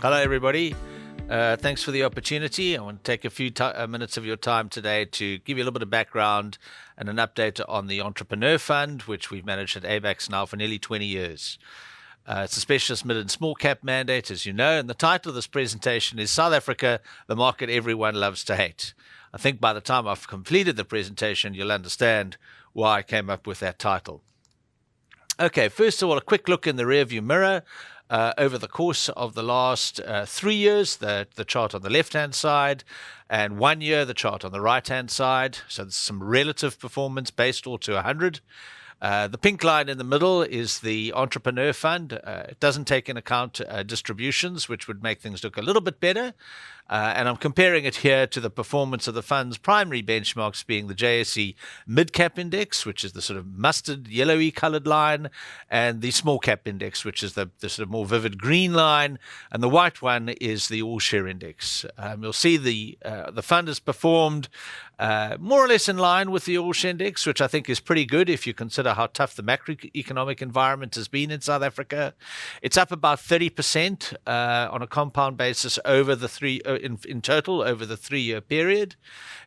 Hello, everybody. Thanks for the opportunity. I want to take a few minutes of your time today to give you a little bit of background and an update on the Entrepreneur Fund, which we've managed at Abax now for nearly 20 years. It's a specialist mid and small cap mandate, as you know, and the title of this presentation is South Africa, the Market Everyone Loves to Hate. I think by the time I've completed the presentation, you'll understand why I came up with that title. Okay, first of all, a quick look in the rearview mirror. Over the course of the last 3 years, the chart on the left-hand side, and 1 year, the chart on the right-hand side. So there's some relative performance based all to 100. The pink line in the middle is the Entrepreneur Fund. It doesn't take into account distributions, which would make things look a little bit better. And I'm comparing it here to the performance of the fund's primary benchmarks being the JSE Mid-Cap Index, which is the sort of mustard, yellowy colored line, and the Small Cap Index, which is the sort of more vivid green line, and the white one is the All-Share Index. You'll see the fund has performed more or less in line with the All-Share Index, which I think is pretty good if you consider how tough the macroeconomic environment has been in South Africa. It's up about 30% on a compound basis over the in total over the 3-year period.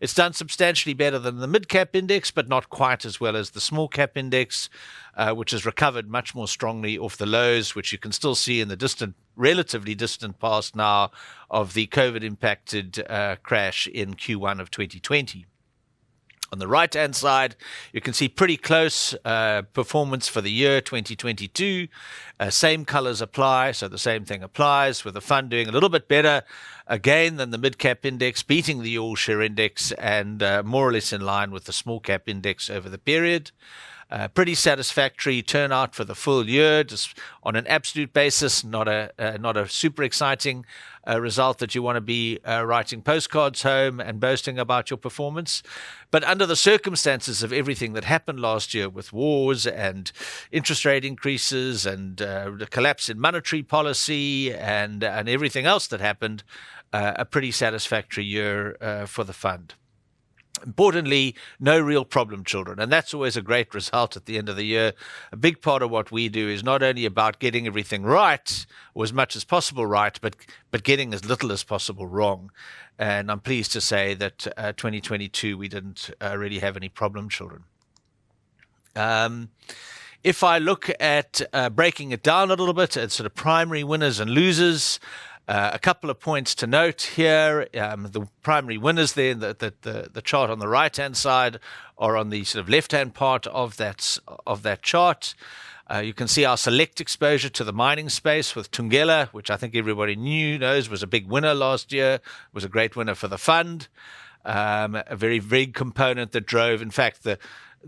It's done substantially better than the mid-cap index, but not quite as well as the small-cap index, which has recovered much more strongly off the lows, which you can still see in the relatively distant past now of the COVID-impacted crash in Q1 of 2020. On the right-hand side, you can see pretty close performance for the year 2022. Same colors apply, so the same thing applies, with the fund doing a little bit better again than the mid-cap index, beating the all-share index, and more or less in line with the small-cap index over the period. Pretty satisfactory turnout for the full year, just on an absolute basis, not a super exciting result that you want to be writing postcards home and boasting about your performance. But under the circumstances of everything that happened last year with wars and interest rate increases and the collapse in monetary policy and everything else that happened, a pretty satisfactory year for the fund. Importantly, no real problem children, and that's always a great result at the end of the year. A big part of what we do is not only about getting everything right, or as much as possible right, but getting as little as possible wrong. And I'm pleased to say that 2022 we didn't really have any problem children. If I look at breaking it down a little bit at sort of primary winners and losers, a couple of points to note here. The primary winners there, the chart on the right-hand side, are on the sort of left-hand part of that chart. You can see our select exposure to the mining space with Thungela, which I think everybody knows was a big winner last year, was a great winner for the fund. A very big component that drove, in fact,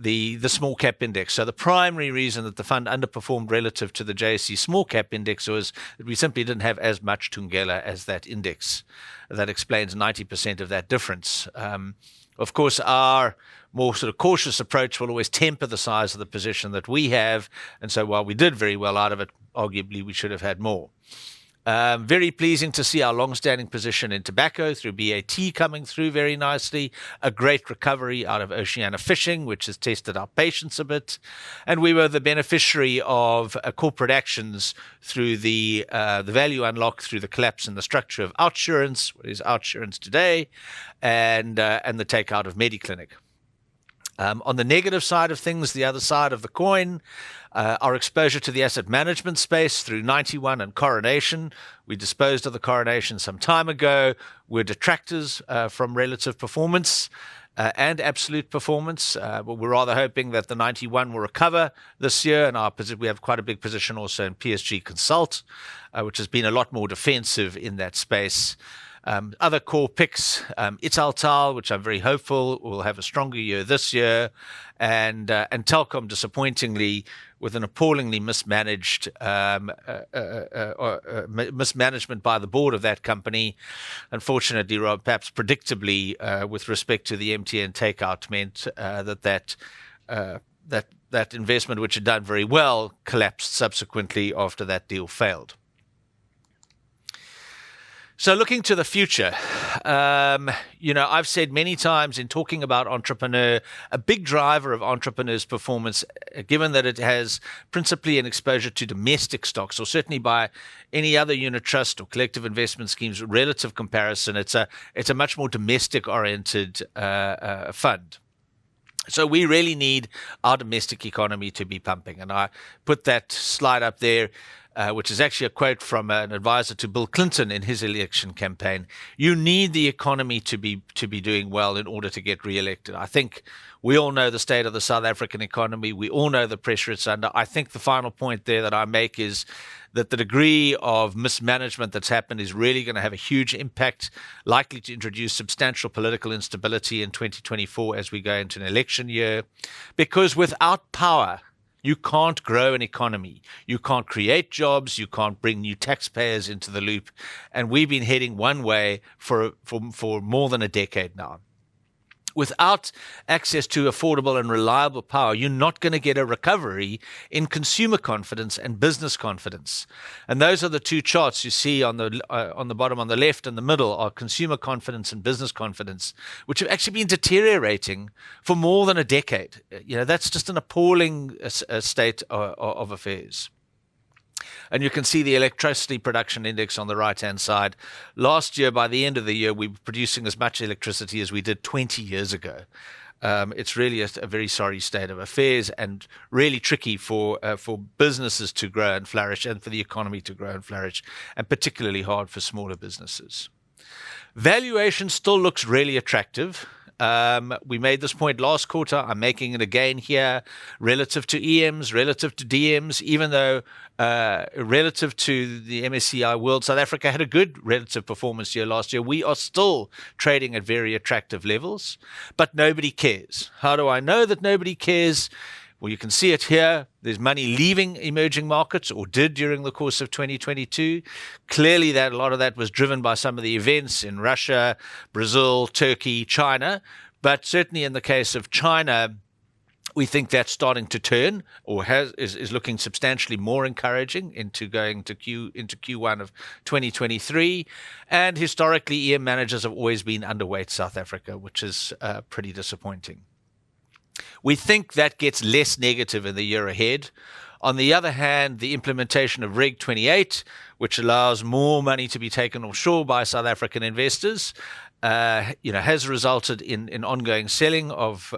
the small cap index. So the primary reason that the fund underperformed relative to the JSE small cap index was that we simply didn't have as much Thungela as that index. That explains 90% of that difference. Of course, our more sort of cautious approach will always temper the size of the position that we have. And so while we did very well out of it, arguably we should have had more. Very pleasing to see our long-standing position in tobacco through BAT coming through very nicely. A great recovery out of Oceania Fishing, which has tested our patience a bit. And we were the beneficiary of corporate actions through the value unlock through the collapse in the structure of OUTsurance, what is OUTsurance today, and the takeout of Mediclinic. On the negative side of things, the other side of the coin, our exposure to the asset management space through 91 and Coronation. We disposed of the Coronation some time ago. We're detractors from relative performance and absolute performance. But we're rather hoping that the 91 will recover this year. And we have quite a big position also in PSG Consult, which has been a lot more defensive in that space. Other core picks, Italtal, which I'm very hopeful will have a stronger year this year, and Telkom, disappointingly, with an appallingly mismanagement by the board of that company. Unfortunately, Rob, perhaps predictably, with respect to the MTN takeout, meant that investment, which had done very well, collapsed subsequently after that deal failed. So looking to the future, I've said many times in talking about entrepreneur, a big driver of entrepreneurs' performance, given that it has principally an exposure to domestic stocks, or certainly by any other unit trust or collective investment schemes relative comparison, it's a much more domestic-oriented fund. So we really need our domestic economy to be pumping. And I put that slide up there, which is actually a quote from an advisor to Bill Clinton in his election campaign. You need the economy to be doing well in order to get re-elected. I think we all know the state of the South African economy. We all know the pressure it's under. I think the final point there that I make is that the degree of mismanagement that's happened is really going to have a huge impact, likely to introduce substantial political instability in 2024 as we go into an election year. Because without power, you can't grow an economy. You can't create jobs. You can't bring new taxpayers into the loop. And we've been heading one way for more than a decade now. Without access to affordable and reliable power, you're not going to get a recovery in consumer confidence and business confidence. And those are the two charts you see on the bottom on the left and the middle are consumer confidence and business confidence, which have actually been deteriorating for more than a decade. That's just an appalling state of affairs. And you can see the electricity production index on the right-hand side. Last year, by the end of the year, we were producing as much electricity as we did 20 years ago. It's really a very sorry state of affairs and really tricky for businesses to grow and flourish and for the economy to grow and flourish, and particularly hard for smaller businesses. Valuation still looks really attractive. We made this point last quarter. I'm making it again here relative to EMs, relative to DMs, even though relative to the MSCI World, South Africa had a good relative performance year last year. We are still trading at very attractive levels, but nobody cares. How do I know that nobody cares? Well, you can see it here. There's money leaving emerging markets, or did during the course of 2022. Clearly, that a lot of that was driven by some of the events in Russia, Brazil, Turkey, China. But certainly in the case of China, we think that's starting to turn, or is looking substantially more encouraging into Q1 of 2023. And historically, EM managers have always been underweight South Africa, which is pretty disappointing. We think that gets less negative in the year ahead. On the other hand, the implementation of Reg 28, which allows more money to be taken offshore by South African investors, has resulted in ongoing selling of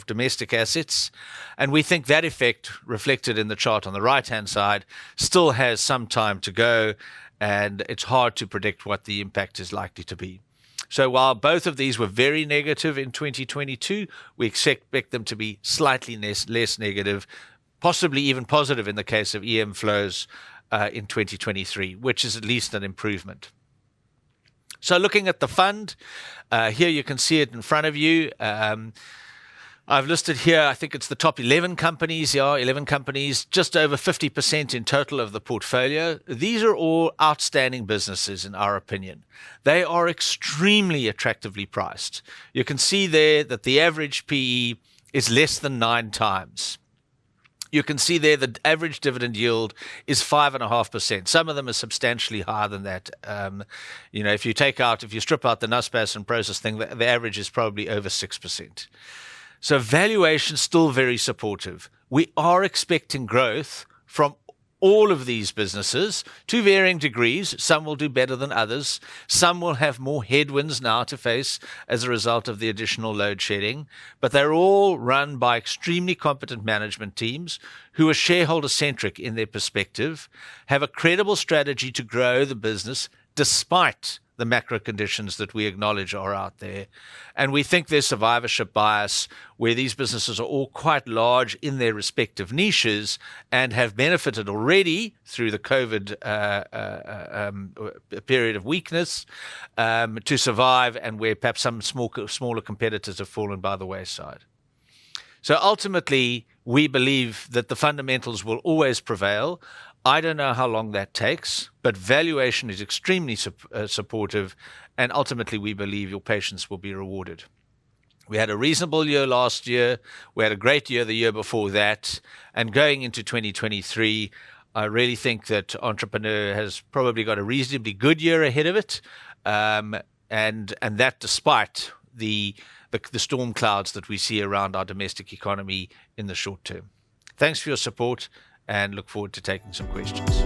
domestic assets. And we think that effect, reflected in the chart on the right-hand side, still has some time to go, and it's hard to predict what the impact is likely to be. So while both of these were very negative in 2022, we expect them to be slightly less negative, possibly even positive in the case of EM flows in 2023, which is at least an improvement. So looking at the fund, here you can see it in front of you. I've listed here, I think it's the top 11 companies. 11 companies, just over 50% in total of the portfolio. These are all outstanding businesses, in our opinion. They are extremely attractively priced. You can see there that the average PE is less than 9 times. You can see there the average dividend yield is 5.5%. Some of them are substantially higher than that. If you strip out the Naspers and Prosus thing, the average is probably over 6%. So valuation still very supportive. We are expecting growth from all of these businesses to varying degrees. Some will do better than others. Some will have more headwinds now to face as a result of the additional load shedding. But they're all run by extremely competent management teams who are shareholder-centric in their perspective, have a credible strategy to grow the business despite the macro conditions that we acknowledge are out there. And we think there's survivorship bias where these businesses are all quite large in their respective niches and have benefited already through the COVID period of weakness to survive, and where perhaps some smaller competitors have fallen by the wayside. So ultimately, we believe that the fundamentals will always prevail. I don't know how long that takes, but valuation is extremely supportive, and ultimately we believe your patience will be rewarded. We had a reasonable year last year. We had a great year the year before that. And going into 2023, I really think that Entrepreneur has probably got a reasonably good year ahead of it, and that despite the storm clouds that we see around our domestic economy in the short term. Thanks for your support, and look forward to taking some questions.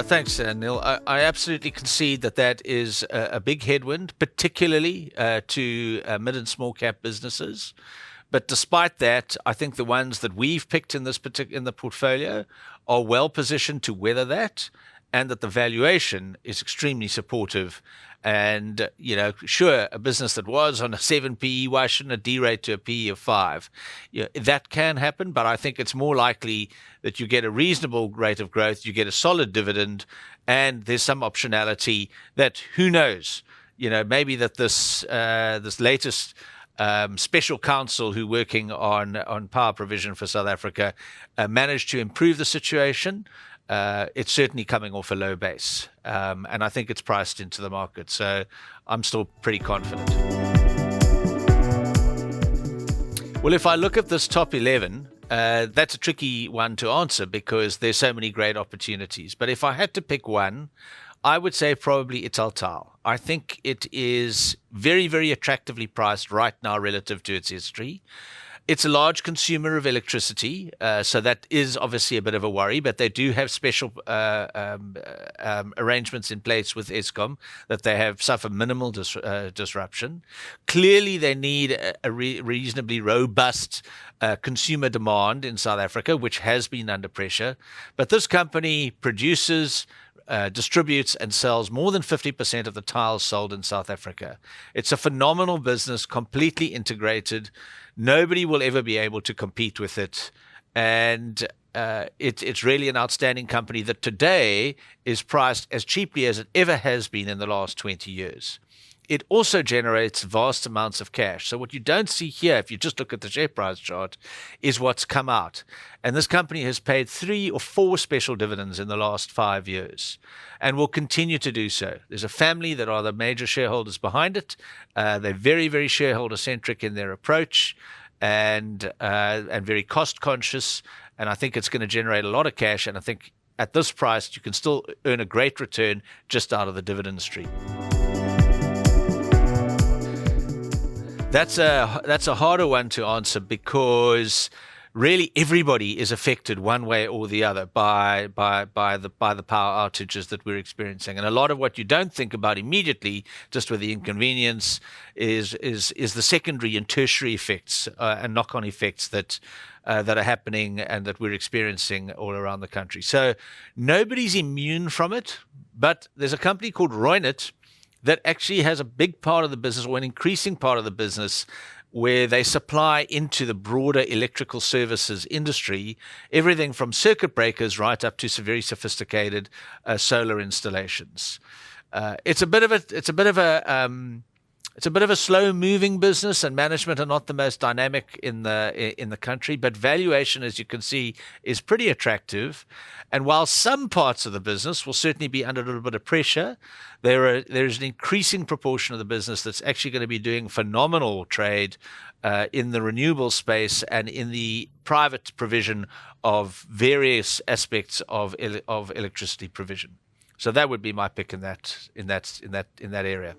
Thanks, Neil. I absolutely concede that is a big headwind, particularly to mid and small cap businesses. But despite that, I think the ones that we've picked in the portfolio are well positioned to weather that, and that the valuation is extremely supportive. And, sure, a business that was on a 7 PE, why shouldn't it derate to a PE of 5? That can happen, but I think it's more likely that you get a reasonable rate of growth, you get a solid dividend, and there's some optionality that, who knows, maybe that this latest special counsel who working on power provision for South Africa managed to improve the situation. It's certainly coming off a low base, and I think it's priced into the market. So I'm still pretty confident. Well, if I look at this top 11, that's a tricky one to answer because there's so many great opportunities. But if I had to pick one, I would say probably it's Altal. I think it is very, very attractively priced right now relative to its history. It's a large consumer of electricity, so that is obviously a bit of a worry, but they do have special arrangements in place with Eskom that they have suffered minimal disruption. Clearly, they need a reasonably robust consumer demand in South Africa, which has been under pressure. But this company produces, distributes and sells more than 50% of the tiles sold in South Africa. It's a phenomenal business, completely integrated. Nobody will ever be able to compete with it. And it's really an outstanding company that today is priced as cheaply as it ever has been in the last 20 years. It also generates vast amounts of cash. So what you don't see here, if you just look at the share price chart, is what's come out. And this company has paid 3 or 4 special dividends in the last 5 years and will continue to do so. There's a family that are the major shareholders behind it. They're very, very shareholder-centric in their approach and very cost-conscious. And I think it's going to generate a lot of cash. And I think at this price, you can still earn a great return just out of the dividend stream. That's a harder one to answer because really everybody is affected one way or the other by the power outages that we're experiencing. And a lot of what you don't think about immediately, just with the inconvenience, is the secondary and tertiary effects and knock-on effects that are happening and that we're experiencing all around the country. So nobody's immune from it, but there's a company called Reunert that actually has a big part of the business, or an increasing part of the business, where they supply into the broader electrical services industry, everything from circuit breakers right up to some very sophisticated solar installations. It's a bit of a slow-moving business, and management are not the most dynamic in the country. But valuation, as you can see, is pretty attractive. And while some parts of the business will certainly be under a little bit of pressure, there's an increasing proportion of the business that's actually going to be doing phenomenal trade in the renewable space and in the private provision of various aspects of electricity provision. So that would be my pick in that area.